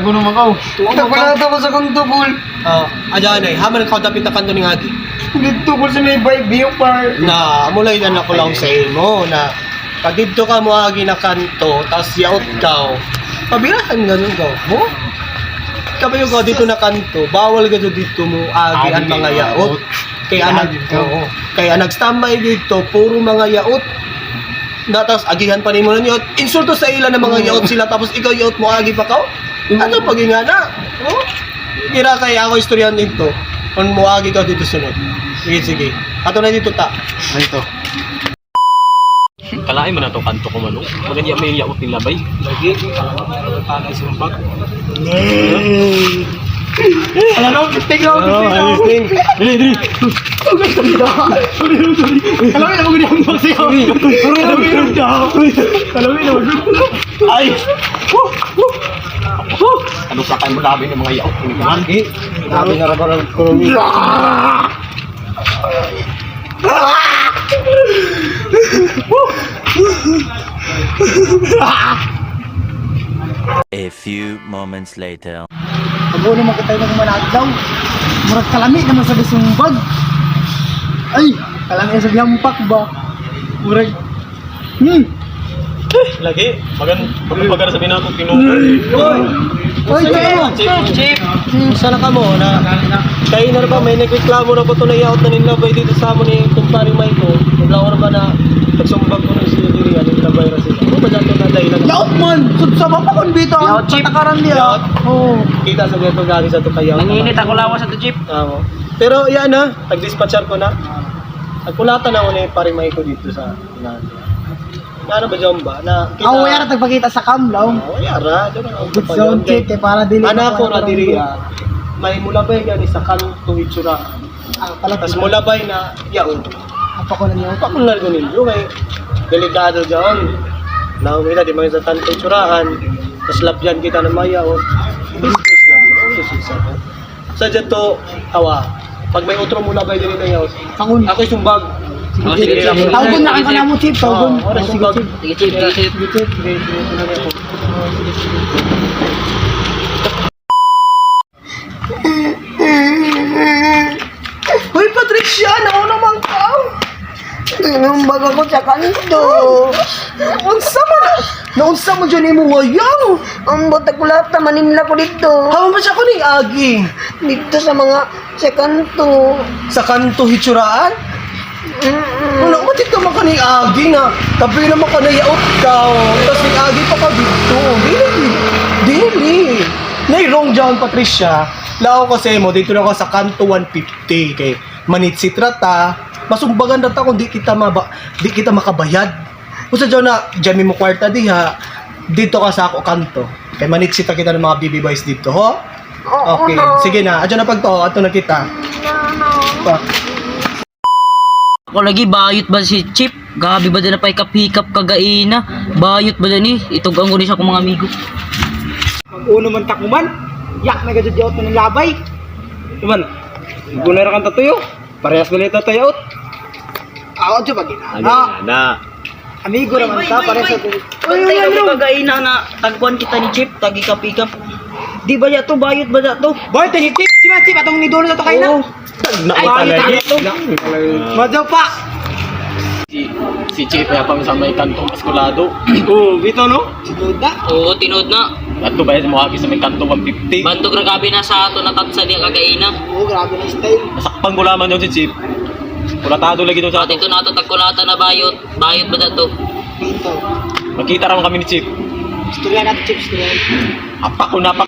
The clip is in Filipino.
ko naman ka. Nagkulata ko sa kanto, Paul. Ayan ay, haman ka dapit na kanto ni Agi. Dito ko sa may view park. Na, mulay na ko lang sa imo na pag dito ka mo Agi na kanto, tas yaot ka. Pabirahan ganun ka mo. Kabayo ka dito na kanto, bawal ka dito mo Agi ang mga yaot. Kaya nagstambay dito, puro mga yaot. Tapos agihan pa rin mo ng yaot. Insulto sa ilan ng mga yaot sila, tapos ikaw yaot mo Agi pa ka. Ano pagingana? Kira kaya ako istoryan dito. Kung mo Agi ka dito sunod. Sige. Ato na dito ta. Dito. Kalain mo na itong kanto ko manong. Maganda may yaot nila bay. Lagi. Tanay sumpag. Ano? Tingnan mo. Dili. Kalawin ako ganyan mo siya. Kalawin daw. Ay! Ano sa kayo mo labi ng mga yaot? Lagi. Sabi na rin ng ekonomi. A few moments later. Pag-ulo naman kita yung manadlaw. Murag kalami naman sa bisumbag. Ay, kalami sa biyampak ba? Murag. Lagi. Maganda sabihin natin tinungan. Oy, Chief. Sana ka mo na kayo na ba may nagreklamo na ba ito na yaot na nilabay dito sa amo ni kumpare Michael. Naglawar ba na nagsumbag ko ng sila diri ano nilabay ra sila. Ano ba dito na dahil na yaot man. Sa bapa kon bitaw. Yaot, Chief. Patakaran niya. Yaot. Oo. Kita sa dito galing sa to kayaw. Nanginit ako lawas sa to, Chip. Pero yan na, nag-dispatcher ko na. Nagkulatan ako ni pare Michael dito sa Finlandia. Ano ba dyan ba? Na kita. Ako yara tagpakita sa kamlaw. Yara. Good sound check kay para dili. Anak ko na diri may mulabay gani sa kanto itsura. Pala Tas mulabay na yaon. apa ko na niyo. Pakulan ko ninyo kay delikado dyan. Now kita di man sa kanto itsuraan. Tas labyan kita na mayaon. Business lang. Business ako. Sa dyan to tawa. Pag may utro mulabay diri na yaon. Ako'y sumbag. Sige. Tawgon na ka na mo chip, tawgon. Sige, Chip. Hoy Patricia, nauna naman ka. Tinumbag ako sa kanto. Unsa man? Naunsa mo dyan mo ngayon? Ang botag kulata manimla ko dito. Hawa ba siya ko ni Agi? Dito sa mga sa kanto. Sa kanto hitsuraan? Wala mo dito man ka ni Agi na tabi naman ka na yaot ka. Tapos ni Agi pa ka dito. Dili. Nairong dyan Patricia. Lao kasi mo, dito na ako sa kanto 150 kay manitsit rata. Masumbagan rata kung di kita makabayad. Kung sa dyan na, dyan mo kwarta diha, dito ka sa ako kanto. Kay manitsit kita ng mga BB boys dito, ho? Okay, sige na. Adyan na pagto, ato na kita. Ako lagi, bayot ba si Chip? Gabi ba din na pa ikap-hikap kagaina? Bayot ba din itugang ko rin siya kong mga amigo. Uno man takuman. Yak na gadyo yaot ng labay. Iman, gunara kang tatuyo. Parehas ko nito tayo. Ako dyan pag Na. amigo naman ta pare sa Bantay kami kagaina na tagpuan kita ni Chip, tag-ikap-ikap. Di ba ya to? Bayot ba ya to? boy tani tip si Matip atong ni dono na to kay na. Naipalagi. Madyo pa. Si Chip ya pang sa may kantong paskulado. Bito no? Duda. Oo, tinood na. Ato ba mo agi sa may kantong 150. Bantog na gabi na sa ato natatsa diya kagaina. Oh, grabe na style. Masakpang gulaman yun si Chip. Kulatado lagi doon sa Atin ato. ko na ito tagkulata na bayot. Bayot ba ya to? Dito. Magkita raman kami ni Chip. Istorya natin chips to. Apak ko napak